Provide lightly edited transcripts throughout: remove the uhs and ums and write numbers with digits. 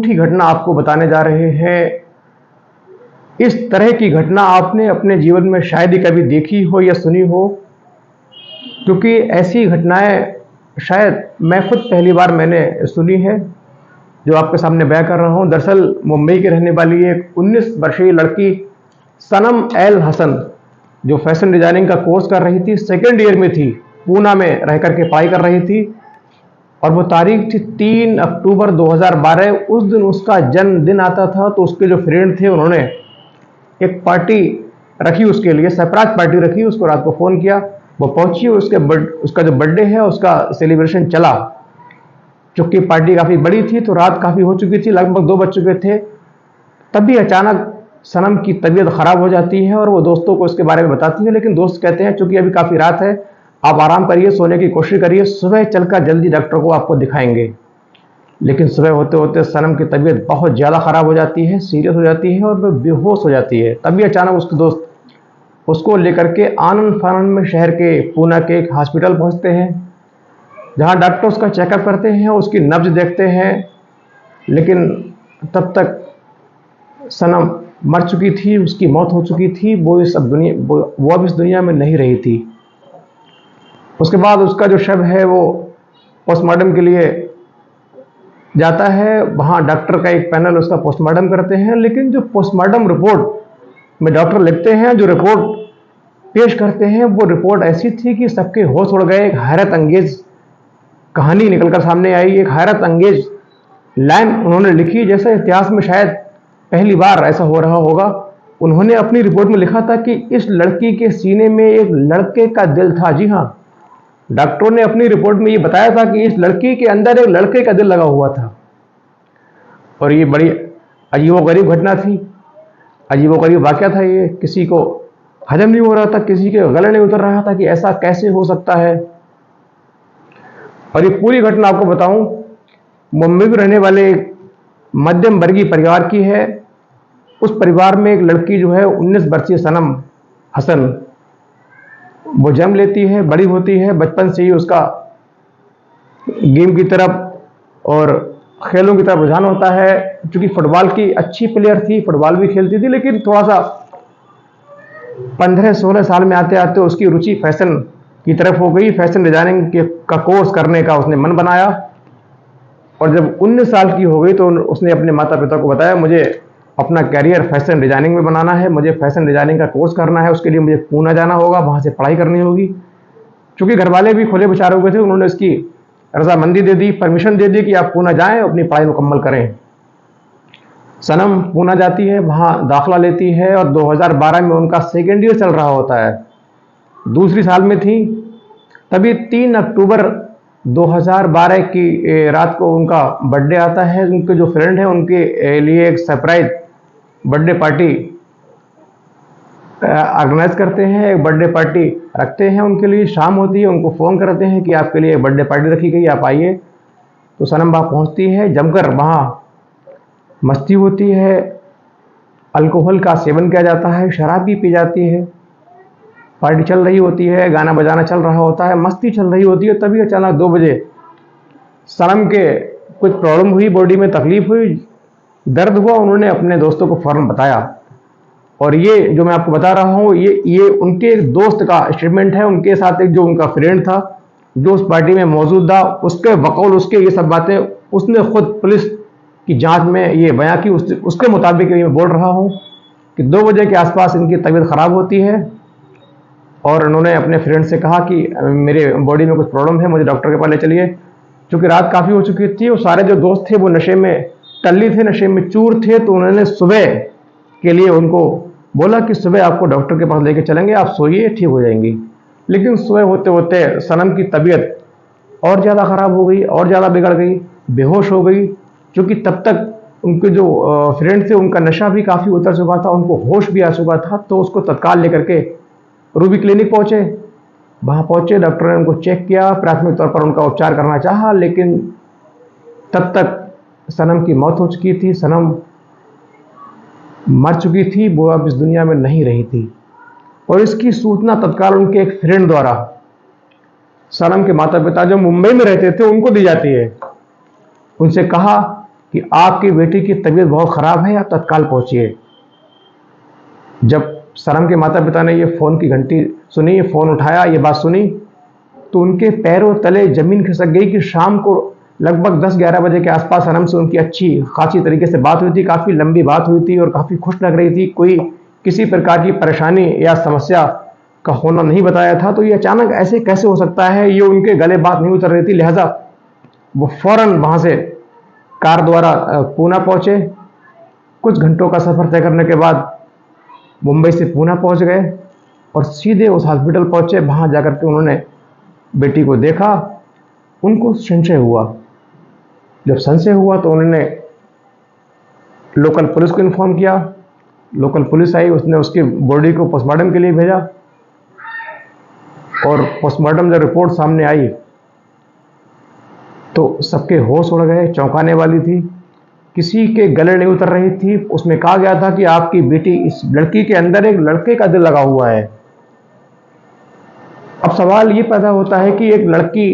अनूठी घटना आपको बताने जा रहे हैं। इस तरह की घटना आपने अपने जीवन में शायद ही कभी देखी हो या सुनी हो, क्योंकि ऐसी घटनाएं शायद मैं खुद पहली बार मैंने सुनी है जो आपके सामने बयां कर रहा हूं। दरअसल मुंबई की रहने वाली एक 19 वर्षीय लड़की सनम एल हसन, जो फैशन डिजाइनिंग का कोर्स कर रही थी, सेकेंड ईयर में थी, पूना में रह करके पढ़ाई कर रही थी, और वो तारीख थी 3 अक्टूबर 2012। उस दिन उसका जन्मदिन आता था। तो उसके जो फ्रेंड थे उन्होंने एक पार्टी रखी उसके लिए, सरप्राइज पार्टी रखी। उसको रात को फ़ोन किया, वो पहुंची, उसका जो बर्थडे है उसका सेलिब्रेशन चला। चूंकि पार्टी काफ़ी बड़ी थी तो रात काफ़ी हो चुकी थी, लगभग 2 बज चुके थे। तभी अचानक सनम की तबीयत खराब हो जाती है और वो दोस्तों को इसके बारे में बताती है, लेकिन दोस्त कहते हैं चूंकि अभी काफ़ी रात है, आप आराम करिए, सोने की कोशिश करिए, सुबह चलकर जल्दी डॉक्टर को आपको दिखाएंगे। लेकिन सुबह होते होते सनम की तबीयत बहुत ज़्यादा ख़राब हो जाती है, सीरियस हो जाती है और वो बेहोश हो जाती है। तभी अचानक उसके दोस्त उसको लेकर के आनंद फानंद में शहर के पूना के एक हॉस्पिटल पहुंचते हैं, जहां डॉक्टर उसका चेकअप करते हैं, उसकी नब्ज देखते हैं। लेकिन तब तक सनम मर चुकी थी, उसकी मौत हो चुकी थी। वो अब इस दुनिया में नहीं रही थी। उसके बाद उसका जो शव है वो पोस्टमार्टम के लिए जाता है। वहाँ डॉक्टर का एक पैनल उसका पोस्टमार्टम करते हैं, लेकिन जो पोस्टमार्टम रिपोर्ट में डॉक्टर लिखते हैं, जो रिपोर्ट पेश करते हैं, वो रिपोर्ट ऐसी थी कि सबके होश उड़ गए। एक हैरत अंगेज कहानी निकलकर सामने आई, एक हैरत अंगेज लाइन उन्होंने लिखी, जैसे इतिहास में शायद पहली बार ऐसा हो रहा होगा। उन्होंने अपनी रिपोर्ट में लिखा था कि इस लड़की के सीने में एक लड़के का दिल था। जी हाँ, डॉक्टरों ने अपनी रिपोर्ट में ये बताया था कि इस लड़की के अंदर एक लड़के का दिल लगा हुआ था। और ये बड़ी अजीबोगरीब घटना थी, अजीबोगरीब वाकया था। ये किसी को हजम नहीं हो रहा था, किसी के गले नहीं उतर रहा था कि ऐसा कैसे हो सकता है। और ये पूरी घटना आपको बताऊं, मुंबई में रहने वाले एक मध्यम वर्गीय परिवार की है। उस परिवार में एक लड़की जो है 19 वर्षीय सनम हसन, वो जन्म लेती है, बड़ी होती है। बचपन से ही उसका गेम की तरफ और खेलों की तरफ रुझान होता है। क्योंकि फुटबॉल की अच्छी प्लेयर थी, फुटबॉल भी खेलती थी, लेकिन थोड़ा सा 15-16 साल में आते आते उसकी रुचि फैशन की तरफ हो गई। फैशन डिजाइनिंग का कोर्स करने का उसने मन बनाया, और जब 19 साल की हो गई तो उसने अपने माता पिता को बताया, मुझे अपना कैरियर फैशन डिजाइनिंग में बनाना है, मुझे फैशन डिजाइनिंग का कोर्स करना है, उसके लिए मुझे पूना जाना होगा, वहाँ से पढ़ाई करनी होगी। चूँकि घर वाले भी खुले विचार हो गए थे, उन्होंने इसकी रजामंदी दे दी, परमिशन दे दी कि आप पूना जाएं, अपनी पढ़ाई मुकम्मल करें। सनम पूना जाती है, वहाँ दाखिला लेती है, और 2012 में उनका सेकेंड ईयर चल रहा होता है, दूसरी साल में थी। तभी 3 अक्टूबर 2012 की रात को उनका बर्थडे आता है। उनके जो फ्रेंड हैं उनके लिए एक सरप्राइज बर्थडे पार्टी ऑर्गेनाइज करते हैं, एक बर्थडे पार्टी रखते हैं उनके लिए। शाम होती है, उनको फ़ोन करते हैं कि आपके लिए बर्थडे पार्टी रखी गई, आप आइए। तो सनम वहाँ पहुँचती है, जमकर वहाँ मस्ती होती है, अल्कोहल का सेवन किया जाता है, शराब भी पी जाती है, पार्टी चल रही होती है, गाना बजाना चल रहा होता है, मस्ती चल रही होती है। तभी अचानक 2 बजे सनम के कुछ प्रॉब्लम हुई, बॉडी में तकलीफ हुई, दर्द हुआ। उन्होंने अपने दोस्तों को फ़ौरन बताया, और ये जो मैं आपको बता रहा हूँ ये उनके एक दोस्त का स्टेटमेंट है। उनके साथ एक जो उनका फ्रेंड था जो उस पार्टी में मौजूद था, उसके बकौल उसके ये सब बातें उसने खुद पुलिस की जांच में ये बयां की। उसके मुताबिक मैं बोल रहा हूँ कि 2 बजे के आसपास इनकी तबीयत ख़राब होती है, और उन्होंने अपने फ्रेंड से कहा कि मेरे बॉडी में कुछ प्रॉब्लम है, मुझे डॉक्टर के पास ले चलिए। क्योंकि रात काफ़ी हो चुकी थी और सारे जो दोस्त थे वो नशे में टल्ली थे, नशे में चूर थे। तो उन्होंने सुबह के लिए उनको बोला कि सुबह आपको डॉक्टर के पास लेके चलेंगे, आप सोइए, ठीक हो जाएंगी। लेकिन सुबह होते होते सनम की तबीयत और ज़्यादा ख़राब हो गई, और ज़्यादा बिगड़ गई, बेहोश हो गई। क्योंकि तब तक उनके जो फ्रेंड थे उनका नशा भी काफ़ी उतर चुका था, उनको होश भी आ चुका था। तो उसको तत्काल लेकर के रूबी क्लिनिक पहुँचे। वहाँ पहुँचे, डॉक्टर ने उनको चेक किया, प्राथमिक तौर पर उनका उपचार करना चाहा, लेकिन तब तक सनम की मौत हो चुकी थी, सनम मर चुकी थी, वो अब इस दुनिया में नहीं रही थी। और इसकी सूचना तत्काल उनके एक फ्रेंड द्वारा सनम के माता पिता जो मुंबई में रहते थे उनको दी जाती है। उनसे कहा कि आपकी बेटी की तबीयत बहुत ख़राब है, आप तत्काल पहुंचिए। जब सनम के माता पिता ने ये फ़ोन की घंटी सुनी, फ़ोन उठाया, ये बात सुनी, तो उनके पैरों तले ज़मीन खिसक गई कि शाम को लगभग 10-11 बजे के आसपास सनम से उनकी अच्छी खासी तरीके से बात हुई थी, काफ़ी लंबी बात हुई थी और काफ़ी खुश लग रही थी। कोई किसी प्रकार की परेशानी या समस्या का होना नहीं बताया था। तो ये अचानक ऐसे कैसे हो सकता है, ये उनके गले बात नहीं उतर रही थी। लिहाजा वो फ़ौरन वहाँ से कार द्वारा पूना पहुँचे। कुछ घंटों का सफ़र तय करने के बाद मुंबई से पूना पहुँच गए और सीधे उस हॉस्पिटल पहुँचे। वहाँ जाकर के उन्होंने बेटी को देखा। उनको संशय हुआ। जब संशय हुआ तो उन्होंने लोकल पुलिस को इन्फॉर्म किया। लोकल पुलिस आई, उसने उसकी बॉडी को पोस्टमार्टम के लिए भेजा और पोस्टमार्टम जब रिपोर्ट सामने आई तो सबके होश उड़ गए। चौंकाने वाली थी, किसी के गले नहीं उतर रही थी। उसमें कहा गया था कि आपकी बेटी, इस लड़की के अंदर एक लड़के का दिल लगा हुआ है। अब सवाल ये पैदा होता है कि एक लड़की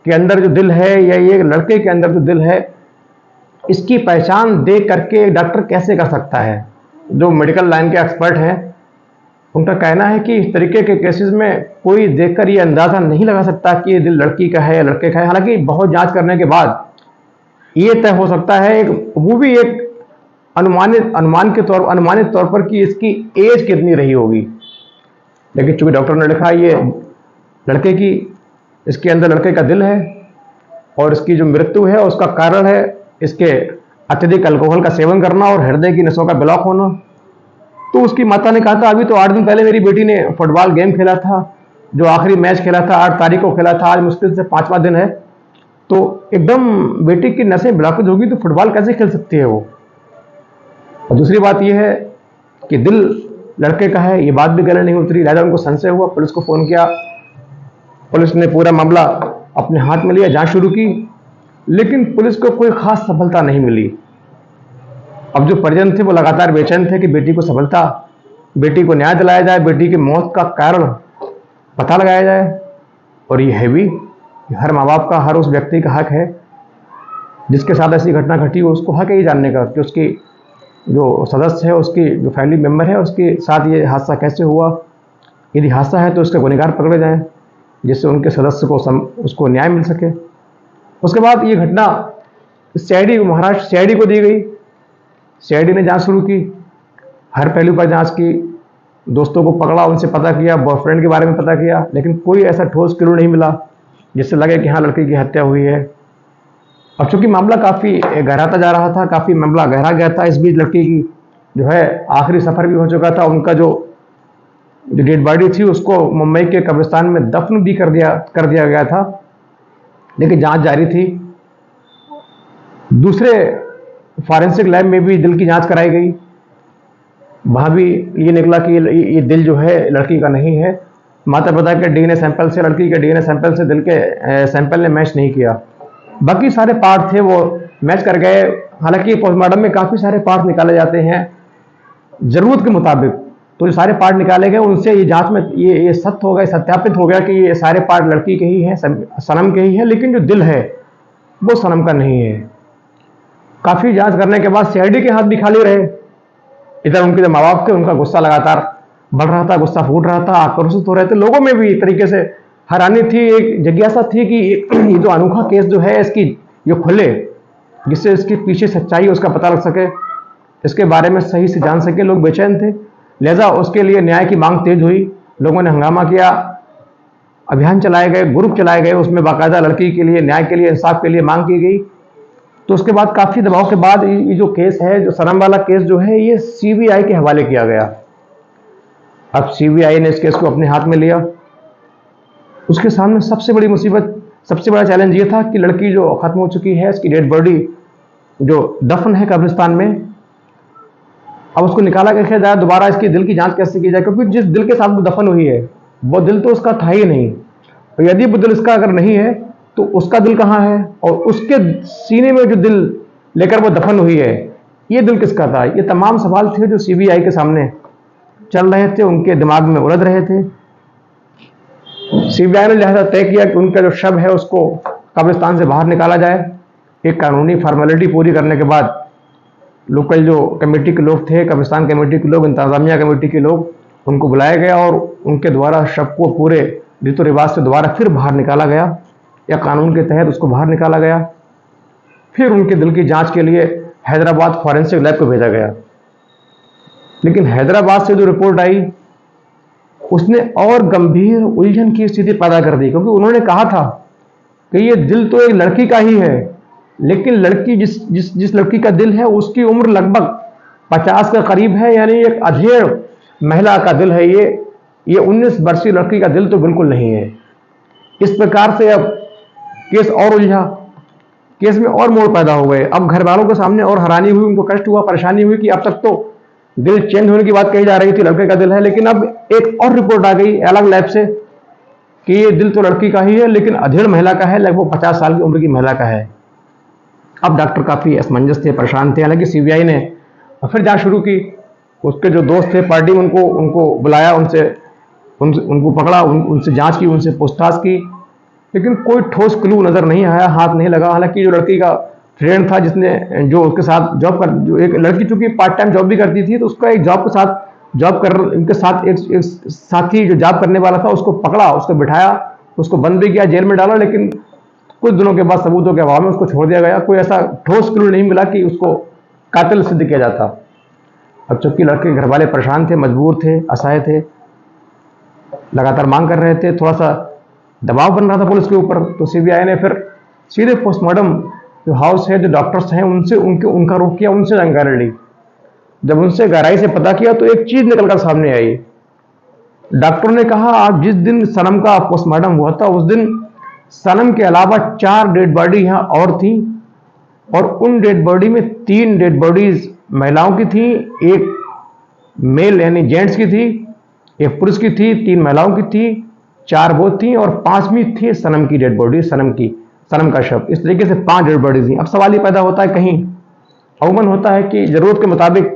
के अंदर जो दिल है या ये लड़के के अंदर जो दिल है, इसकी पहचान देख करके डॉक्टर कैसे कर सकता है? जो मेडिकल लाइन के एक्सपर्ट हैं उनका कहना है कि इस तरीके के केसेस में कोई देखकर ये अंदाज़ा नहीं लगा सकता कि ये दिल लड़की का है या लड़के का है। हालांकि बहुत जांच करने के बाद ये तय हो सकता है, वो भी एक अनुमानित तौर पर कि इसकी एज कितनी रही होगी। लेकिन चूंकि डॉक्टर ने लिखा ये लड़के की, इसके अंदर लड़के का दिल है और इसकी जो मृत्यु है उसका कारण है इसके अत्यधिक अल्कोहल का सेवन करना और हृदय की नसों का ब्लॉक होना। तो उसकी माता ने कहा था, अभी तो 8 दिन पहले मेरी बेटी ने फुटबॉल गेम खेला था, जो आखिरी मैच खेला था 8 तारीख को खेला था, आज मुश्किल से 5वां दिन है। तो एकदम बेटी की नसें ब्लॉकेज होगी तो फुटबॉल कैसे खेल सकती है वो? और दूसरी बात यह है कि दिल लड़के का है, ये बात भी गले नहीं उतरी। लिहाजा उनको संशय हुआ, पुलिस को फ़ोन किया। पुलिस ने पूरा मामला अपने हाथ में लिया, जांच शुरू की, लेकिन पुलिस को कोई खास सफलता नहीं मिली। अब जो परिजन थे वो लगातार बेचैन थे कि बेटी को सफलता, बेटी को न्याय दिलाया जाए, बेटी की मौत का कारण पता लगाया जाए। और ये है भी, हर माँ बाप का, हर उस व्यक्ति का हक है जिसके साथ ऐसी घटना घटी हो, उसको हक है ये जानने का कि उसकी जो सदस्य है, उसकी जो फैमिली मेम्बर है, उसके साथ ये हादसा कैसे हुआ। यदि हादसा है तो उसके गुनहगार पकड़े जाएं, जिससे उनके सदस्य को उसको न्याय मिल सके। उसके बाद ये घटना सीआईडी, महाराष्ट्र सीआईडी को दी गई। सीआईडी ने जांच शुरू की, हर पहलू पर जांच की, दोस्तों को पकड़ा, उनसे पता किया, बॉयफ्रेंड के बारे में पता किया, लेकिन कोई ऐसा ठोस क्लू नहीं मिला जिससे लगे कि हाँ लड़की की हत्या हुई है। अब चूंकि मामला काफ़ी गहराता जा रहा था, काफ़ी मामला गहरा गया था, इस बीच लड़की की जो है आखिरी सफ़र भी हो चुका था। उनका जो डेड बॉडी थी उसको मुंबई के कब्रिस्तान में दफन भी कर दिया गया था, लेकिन जांच जारी थी। दूसरे फॉरेंसिक लैब में भी दिल की जांच कराई गई। वहाँ भी ये निकला कि ये दिल जो है लड़की का नहीं है। माता पिता के डीएनए सैंपल से, लड़की के डीएनए सैंपल से दिल के सैंपल ने मैच नहीं किया। बाकी सारे पार्ट थे वो मैच कर गए। हालांकि पोस्टमार्टम में काफ़ी सारे पार्ट निकाले जाते हैं ज़रूरत के मुताबिक, तो जो सारे पार्ट निकाले गए उनसे ये जांच में ये सत्य हो गया, सत्यापित हो गया कि ये सारे पार्ट लड़की के ही हैं, सनम के ही है, लेकिन जो दिल है वो सनम का नहीं है। काफ़ी जांच करने के बाद सीआईडी के हाथ भी खाली रहे। इधर उनके जो माँ बाप थे उनका गुस्सा लगातार बढ़ रहा था, गुस्सा फूट रहा था, आक्रोशित हो रहे थे। लोगों में भी एक तरीके से हैरानी थी, एक जिज्ञासा थी कि ये जो अनोखा केस जो है इसकी ये खुले, जिससे इसके पीछे सच्चाई है उसका पता लग सके, इसके बारे में सही से जान सके। लोग बेचैन थे, लिहाजा उसके लिए न्याय की मांग तेज हुई। लोगों ने हंगामा किया, अभियान चलाए गए, ग्रुप चलाए गए, उसमें बाकायदा लड़की के लिए, न्याय के लिए, इंसाफ के लिए मांग की गई। तो उसके बाद काफ़ी दबाव के बाद ये जो केस है, जो सनम वाला केस जो है, ये सीबीआई के हवाले किया गया। अब सीबीआई ने इस केस को अपने हाथ में लिया। उसके सामने सबसे बड़ी मुसीबत, सबसे बड़ा चैलेंज ये था कि लड़की जो खत्म हो चुकी है, इसकी डेड बॉडी जो दफन है कब्रिस्तान में, अब उसको निकाला कैसे जाए, दोबारा इसकी दिल की जांच कैसे की जाए, क्योंकि जिस दिल के साथ वो दफन हुई है वो दिल तो उसका था ही नहीं। तो यदि वो दिल इसका अगर नहीं है तो उसका दिल कहाँ है, और उसके सीने में जो दिल लेकर वो दफन हुई है ये दिल किसका था? ये तमाम सवाल थे जो सीबीआई के सामने चल रहे थे, उनके दिमाग में उलझ रहे थे। सीबीआई ने लिहाजा तय किया कि उनका जो शव है उसको कब्रिस्तान से बाहर निकाला जाए, एक कानूनी फॉर्मेलिटी पूरी करने के बाद लोकल जो कमेटी के लोग थे, कब्रिस्तान कमेटी के लोग, इंतजामिया कमेटी के लोग, उनको बुलाया गया और उनके द्वारा शव को पूरे रीति रिवाज से दोबारा फिर बाहर निकाला गया, या कानून के तहत उसको बाहर निकाला गया। फिर उनके दिल की जांच के लिए हैदराबाद फॉरेंसिक लैब को भेजा गया। लेकिन हैदराबाद से जो रिपोर्ट आई उसने और गंभीर उलझन की स्थिति पैदा कर दी, क्योंकि उन्होंने कहा था कि ये दिल तो एक लड़की का ही है, लेकिन लड़की जिस लड़की का दिल है उसकी उम्र लगभग 50 के करीब है, यानी एक अधेड़ महिला का दिल है। ये 19 वर्षीय लड़की का दिल तो बिल्कुल नहीं है। इस प्रकार से अब केस और उलझा, केस में और मोड़ पैदा हो गए। अब घर वालों के सामने और हैरानी हुई, उनको कष्ट हुआ, परेशानी हुई कि अब तक तो दिल चेंज होने की बात कही जा रही थी, लड़के का दिल है, लेकिन अब एक और रिपोर्ट आ गई अलग लैब से कि ये दिल तो लड़की का ही है, लेकिन अधेड़ महिला का है, लगभग 50 साल की उम्र की महिला का है। अब डॉक्टर काफी असमंजस थे, परेशान थे। हालांकि सीबीआई ने फिर जांच शुरू की। उसके जो दोस्त थे पार्टी में, उनको बुलाया, उनको पकड़ा, उनसे जांच की, उनसे पूछताछ की, लेकिन कोई ठोस क्लू नजर नहीं आया, हाथ नहीं लगा। हालांकि जो लड़की का फ्रेंड था, जिसने जो उसके साथ जॉब कर, जो एक लड़की चूंकि पार्ट टाइम जॉब भी करती थी, तो उसका एक जॉब के साथ उनके साथ एक साथी जो जॉब करने वाला था, उसको पकड़ा, उसको बिठाया, उसको बंद भी किया, जेल में डाला, लेकिन कुछ दिनों के बाद सबूतों के अभाव में उसको छोड़ दिया गया। कोई ऐसा ठोस क्लू नहीं मिला कि उसको कातिल सिद्ध किया जाता। अब चूंकि लड़के के घर वाले परेशान थे, मजबूर थे, असहाय थे, लगातार मांग कर रहे थे, थोड़ा सा दबाव बन रहा था पुलिस के ऊपर, तो सीबीआई ने फिर सीधे पोस्टमार्टम जो हाउस है, जो डॉक्टर्स हैं, उनका रुख किया, उनसे जानकारी ली। जब उनसे गहराई से पता किया तो एक चीज निकलकर सामने आई। डॉक्टर ने कहा, आप जिस दिन सनम का पोस्टमार्टम हुआ था, उस दिन सनम के अलावा 4 डेड बॉडी यहाँ और थी, और उन डेड बॉडी में 3 डेड बॉडीज महिलाओं की थी, एक मेल यानी जेंट्स की थी, एक पुरुष की थी, 3 महिलाओं की थी, 4 वो थी, और 5वीं थी सनम की डेड बॉडी, सनम का शव। इस तरीके से 5 डेड बॉडीज थी। अब सवाल ये पैदा होता है, कहीं अमूमन होता है कि जरूरत के मुताबिक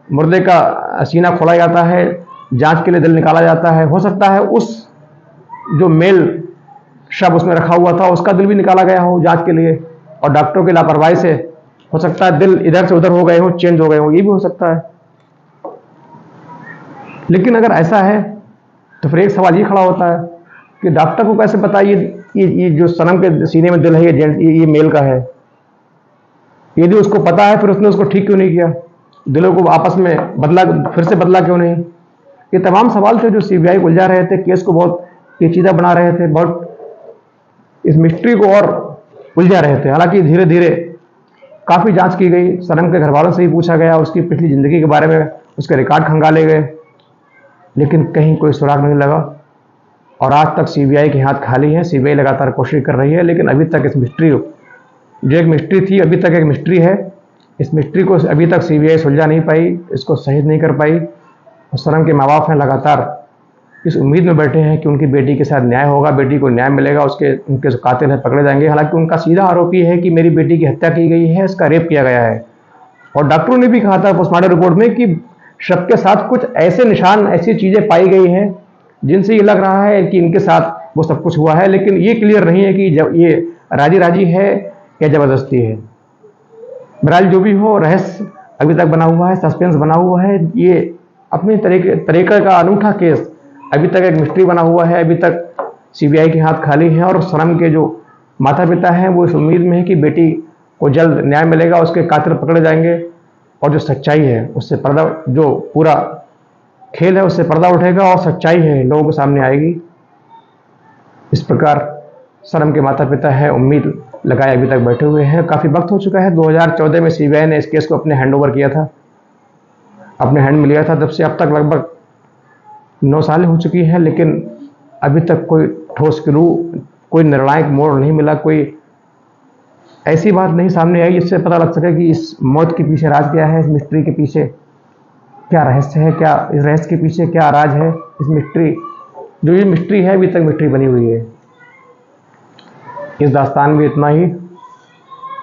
मुर्दे का सीना खोला जाता है, जांच के लिए दिल निकाला जाता है। हो सकता है उस जो मेल शव उसमें रखा हुआ था उसका दिल भी निकाला गया हो जांच के लिए, और डॉक्टरों की लापरवाही से हो सकता है दिल इधर से उधर हो गए हो, चेंज हो गए हो, ये भी हो सकता है। लेकिन अगर ऐसा है तो फिर एक सवाल ये खड़ा होता है कि डॉक्टर को कैसे पता ये जो सनम के सीने में दिल है, ये मेल का है। यदि उसको पता है, फिर उसने उसको ठीक क्यों नहीं किया, दिलों को आपस में फिर से बदला क्यों नहीं। ये तमाम सवाल थे जो सीबीआई को उलझा रहे थे, केस को बहुत पेचीदा बना रहे थे, बहुत इस मिस्ट्री को और उलझा रहे थे। हालांकि धीरे धीरे काफी जांच की गई, सनम के घर वालों से ही पूछा गया, उसकी पिछली जिंदगी के बारे में उसके रिकॉर्ड खंगाले गए, लेकिन कहीं कोई सुराग नहीं लगा। और आज तक सीबीआई के हाथ खाली है। सीबीआई लगातार कोशिश कर रही है, लेकिन अभी तक इस मिस्ट्री जो एक मिस्ट्री थी, अभी तक एक मिस्ट्री है, इस मिस्ट्री को अभी तक सीबीआई सुलझा नहीं पाई, इसको सही नहीं कर पाई। और सनम के माँ बाप हैं लगातार इस उम्मीद में बैठे हैं कि उनकी बेटी के साथ न्याय होगा, बेटी को न्याय मिलेगा, उनके जो कातिल है पकड़े जाएंगे। हालांकि उनका सीधा आरोप ये है कि मेरी बेटी की हत्या की गई है, इसका रेप किया गया है। और डॉक्टरों ने भी कहा था पोस्टमार्टम रिपोर्ट में कि शव के साथ कुछ ऐसे निशान, ऐसी चीजें पाई गई हैं जिनसे ये लग रहा है कि इनके साथ वो सब कुछ हुआ है, लेकिन ये क्लियर नहीं है कि जब ये राजी राजी है या जबरदस्ती है। बहरहाल जो भी हो, रहस्य अभी तक बना हुआ है, सस्पेंस बना हुआ है। ये अपने तरीके का अनूठा केस अभी तक एक मिस्ट्री बना हुआ है। अभी तक सीबीआई के हाथ खाली हैं, और सनम के जो माता पिता हैं वो इस उम्मीद में है कि बेटी को जल्द न्याय मिलेगा, उसके कातिल पकड़े जाएंगे, और जो सच्चाई है उससे पर्दा, जो पूरा खेल है उससे पर्दा उठेगा, और सच्चाई है लोगों के सामने आएगी। इस प्रकार सनम के माता पिता है उम्मीद लगाए अभी तक बैठे हुए हैं। काफी वक्त हो चुका है, 2014 में सीबीआई ने इस केस को अपने हैंड ओवर किया था, अपने हैंड में लिया था। तब से अब तक लगभग 9 साल हो चुकी है, लेकिन अभी तक कोई ठोस क्लू, कोई निर्णायक मोड़ नहीं मिला, कोई ऐसी बात नहीं सामने आई जिससे पता लग सके कि इस मौत के पीछे राज क्या है, इस मिस्ट्री के पीछे क्या रहस्य है, क्या इस रहस्य के पीछे क्या राज है। इस मिस्ट्री, जो ये मिस्ट्री है, अभी तक मिस्ट्री बनी हुई है। इस दास्तान में इतना ही,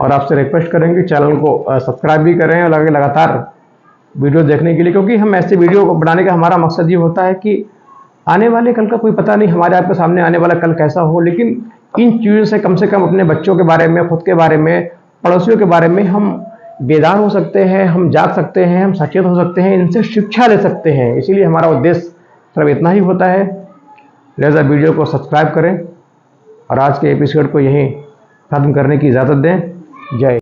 और आपसे रिक्वेस्ट करेंगे चैनल को सब्सक्राइब भी करें, और लगातार वीडियो देखने के लिए, क्योंकि हम ऐसे वीडियो को बनाने का हमारा मकसद ये होता है कि आने वाले कल का कोई पता नहीं, हमारे आपके सामने आने वाला कल कैसा हो, लेकिन इन चीज़ों से कम अपने बच्चों के बारे में, खुद के बारे में पड़ोसियों के बारे में हम बेदार हो सकते हैं, हम जाग सकते हैं, हम सचेत हो सकते हैं, इनसे शिक्षा ले सकते हैं। इसीलिए हमारा उद्देश्य सिर्फ इतना ही होता है। लिहाजा वीडियो को सब्सक्राइब करें और आज के एपिसोड को यहीं खत्म करने की इजाज़त दें। जय